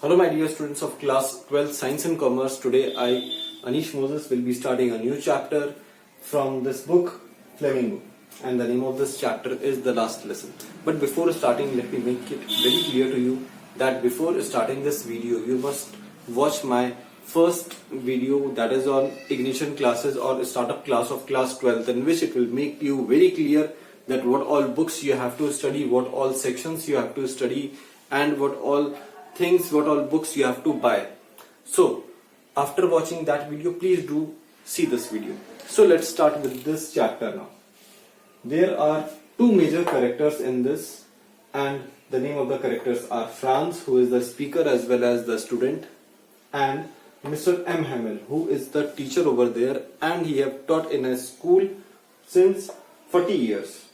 Hello my dear students of class 12 Science and Commerce. Today I, Anish Moses, will be starting a new chapter from this book, Flamingo. And the name of this chapter is The Last Lesson. But before starting, let me make it very clear to you that before starting this video, you must watch my first video, that is on ignition classes or startup class of class 12, in which it will make you very clear that what all books you have to study, what all sections you have to study, and what all books you have to buy. So after watching that video, please do see this video. So let's start with this chapter now. There are two major characters in this, and the name of the characters are Franz, who is the speaker as well as the student, and Mr. M. Hamel, who is the teacher over there, and he have taught in a school since 40 years.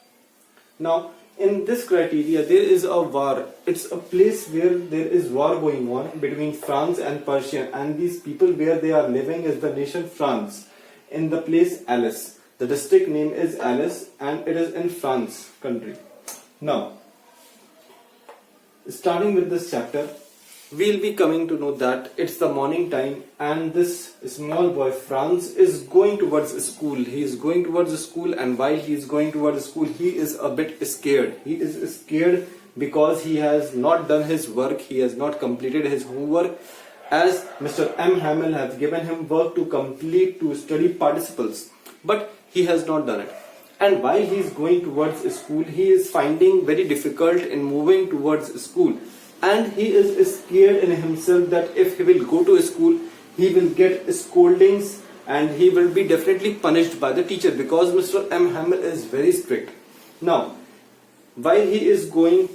Now, in this criteria, there is a war. It's a place where there is war going on between France and Persia, and these people where they are living is the nation France, in the place Alice. The district name is Alice, and it is in France country. Now, starting with this chapter, we'll be coming to know that it's the morning time, and this small boy Franz is going towards school. He is going towards school, and while he is going towards school, he is a bit scared. He is scared because he has not done his work. He has not completed his homework, as Mr. M. Hamel has given him work to complete, to study participles, but he has not done it. And while he is going towards school, he is finding very difficult in moving towards school. And he is scared in himself that if he will go to school, he will get scoldings and he will be definitely punished by the teacher, because Mr. M. Hamel is very strict. Now, while he is going,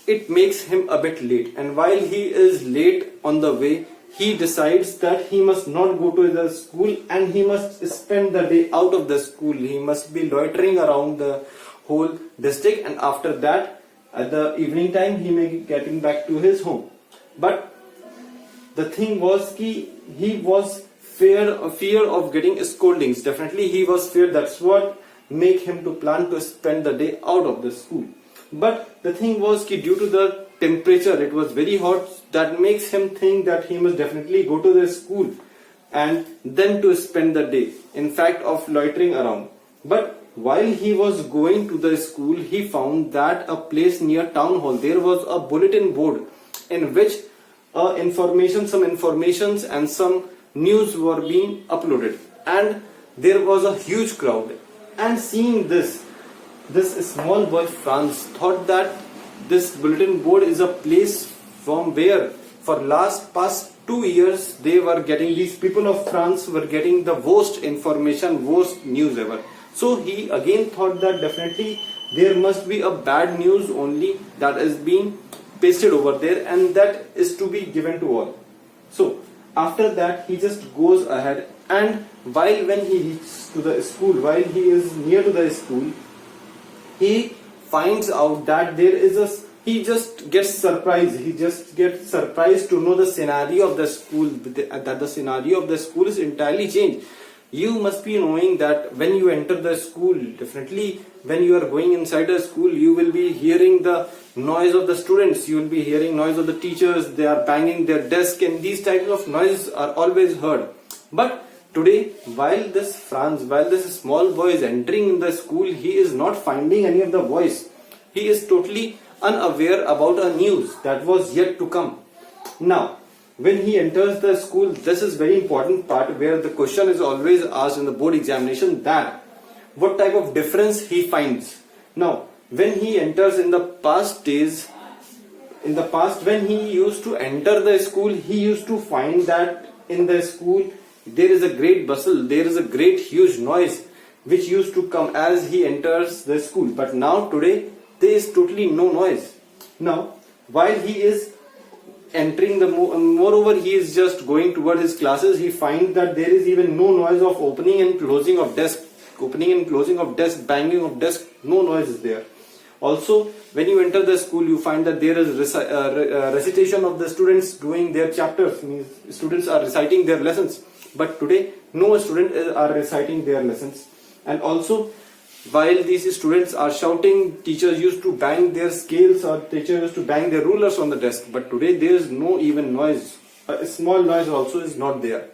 it makes him a bit late. And while he is late on the way, he decides that he must not go to the school and he must spend the day out of the school. He must be loitering around the whole district, and after that, at the evening time, he may be getting back to his home. But the thing was, he was fear of getting scoldings. Definitely he was feared. That's what make him to plan to spend the day out of the school. But the thing was, due to the temperature, it was very hot. That makes him think that he must definitely go to the school and then to spend the day, in fact, of loitering around. But while he was going to the school, he found that a place near town hall, there was a bulletin board in which some informations and some news were being uploaded, and there was a huge crowd. And seeing this small boy Franz thought that this bulletin board is a place from where for past 2 years these people of France were getting the worst information, worst news ever. So he again thought that definitely there must be a bad news only that is being pasted over there, and that is to be given to all. So after that, he just goes ahead, and when he reaches to the school, while he is near to the school, he finds out that he just gets surprised. He just gets surprised to know the scenario of the school, that the scenario of the school is entirely changed. You must be knowing that when you enter the school, definitely when you are going inside the school, you will be hearing the noise of the students, you will be hearing noise of the teachers, they are banging their desk, and these types of noises are always heard. But today, while this small boy is entering in the school, he is not finding any of the voice. He is totally unaware about a news that was yet to come. Now, when he enters the school, this is very important part where the question is always asked in the board examination, that what type of difference he finds. Now, when he enters in the past when he used to enter the school, he used to find that in the school there is a great bustle, there is a great huge noise which used to come as he enters the school. But now today there is totally no noise. Now, while he is entering moreover, he is just going toward his classes, he finds that there is even no noise of opening and closing of desk, banging of desk, no noise is there. Also, when you enter the school, you find that there is recitation of the students doing their chapters, means students are reciting their lessons. But today, no student are reciting their lessons. And also, while these students are shouting, teachers used to bang their scales or teachers used to bang their rulers on the desk. But today there is no even noise. A small noise also is not there.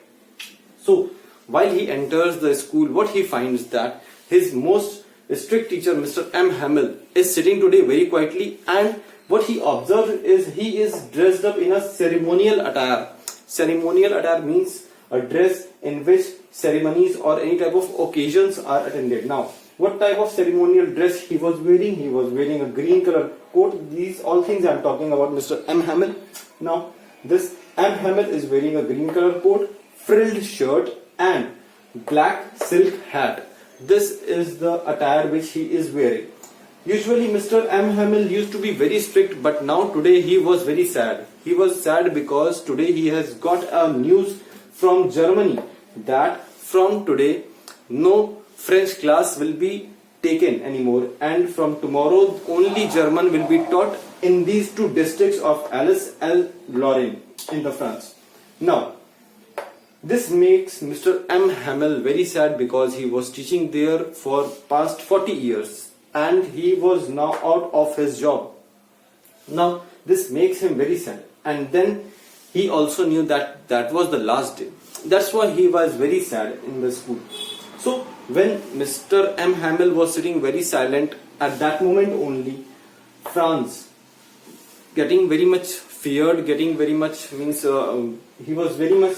So while he enters the school, what he finds that his most strict teacher, Mr. M. Hamill, is sitting today very quietly, and what he observed is he is dressed up in a ceremonial attire. Ceremonial attire means a dress in which ceremonies or any type of occasions are attended. Now, what type of ceremonial dress he was wearing? He was wearing a green color coat. These all things I am talking about Mr. M. Hamill. Now, this M. Hamill is wearing a green color coat, frilled shirt and black silk hat. This is the attire which he is wearing. Usually Mr. M. Hamill used to be very strict, but now today he was very sad. He was sad because today he has got a news from Germany that from today no French class will be taken anymore, and from tomorrow only German will be taught in these two districts of Alsace-Lorraine in the France. Now, this makes Mr. M. Hamill very sad because he was teaching there for past 40 years and he was now out of his job. Now, this makes him very sad, and then he also knew that that was the last day. That's why he was very sad in the school. So when Mr. M. Hamill was sitting very silent, at that moment only, France getting very much feared, getting very much means he was very much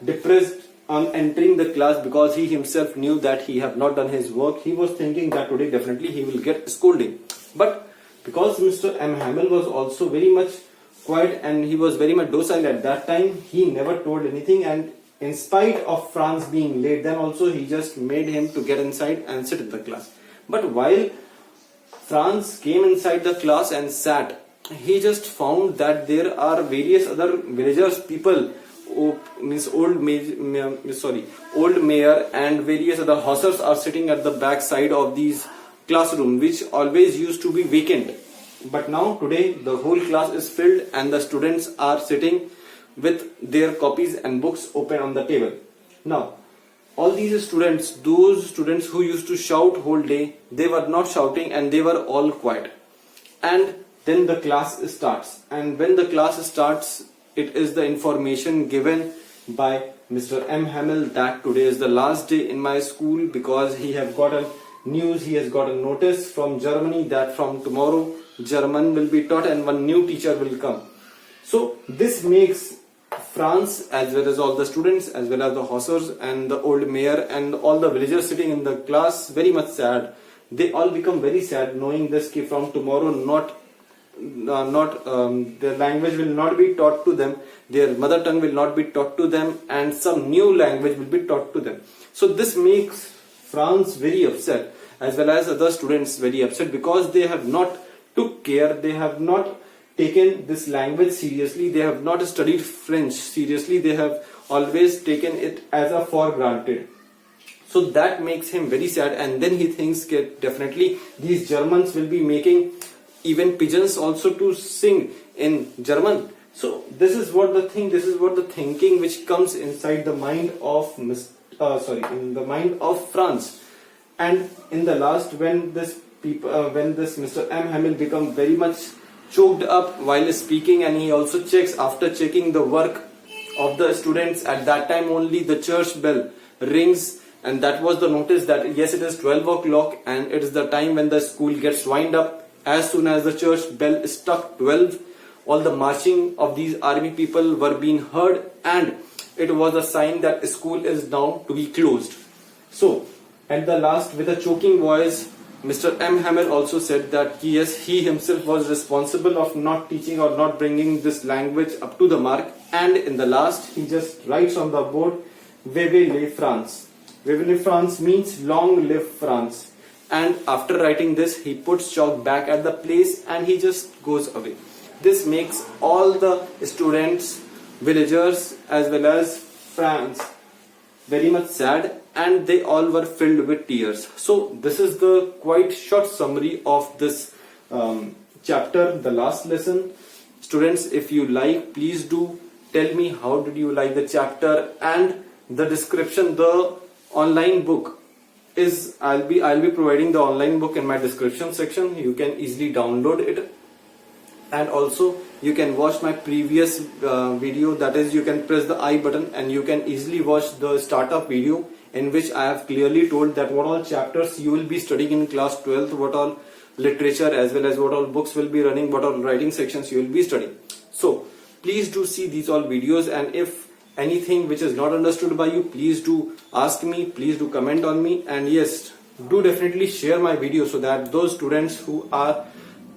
depressed on entering the class because he himself knew that he have not done his work. He was thinking that today definitely he will get scolding. But because Mr. M. Hamill was also very much quiet and he was very much docile at that time, he never told anything, and in spite of France being late, then also he just made him to get inside and sit in the class. But while France came inside the class and sat, he just found that there are various other villagers, people, old mayor and various other hussars are sitting at the back side of these classroom, which always used to be vacant. But now today the whole class is filled and the students are sitting with their copies and books open on the table. Now, all these students, those students who used to shout whole day, they were not shouting and they were all quiet. And then the class starts. And when the class starts, it is the information given by Mr. M. Hamill that today is the last day in my school because he have got a news, he has got a notice from Germany that from tomorrow German will be taught and one new teacher will come. So this makes France, as well as all the students, as well as the hussars and the old mayor and all the villagers sitting in the class, very much sad. They all become very sad knowing this कि from tomorrow their language will not be taught to them, their mother tongue will not be taught to them, and some new language will be taught to them. So this makes France very upset, as well as other students very upset, because they have not took care, they have not taken this language seriously, they have not studied French seriously, they have always taken it as a for granted. So that makes him very sad, and then he thinks that definitely these Germans will be making even pigeons also to sing in German. So this is what the thinking which comes inside the mind of mind of France. And in the last, when this Mr. M. Hamill become very much choked up while speaking, and he also checks, after checking the work of the students, at that time only the church bell rings, and that was the notice that yes, it is 12 o'clock and it is the time when the school gets wind up. As soon as the church bell struck 12, all the marching of these army people were being heard, and it was a sign that school is now to be closed. So at the last, with a choking voice, Mr. M. Hamill also said that yes, he himself was responsible of not teaching or not bringing this language up to the mark, and in the last he just writes on the board, Vive la France. Vive la France means long live France. And after writing this, he puts chalk back at the place and he just goes away. This makes all the students, villagers, as well as France very much sad, and they all were filled with tears. So this is the quite short summary of this chapter, the last lesson. Students, if you like, please do tell me how did you like the chapter, and the description, the online book is I'll be providing the online book in my description section. You can easily download it, and also you can watch my previous video, that is you can press the I button and you can easily watch the startup video in which I have clearly told that what all chapters you will be studying in class 12th, what all literature as well as what all books will be running, what all writing sections you will be studying. So please do see these all videos, and if anything which is not understood by you, please do ask me, please do comment on me, and yes, do definitely share my video so that those students who are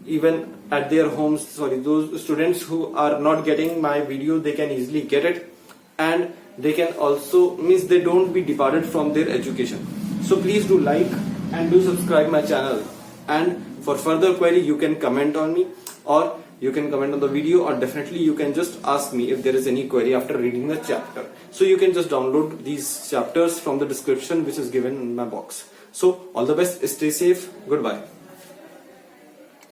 even at their homes, those students who are not getting my video, they can easily get it, and they can also, means they don't be departed from their education. So please do like and do subscribe my channel, and for further query you can comment on me, or you can comment on the video, or definitely you can just ask me if there is any query after reading the chapter. So you can just download these chapters from the description which is given in my box. So all the best, stay safe, goodbye.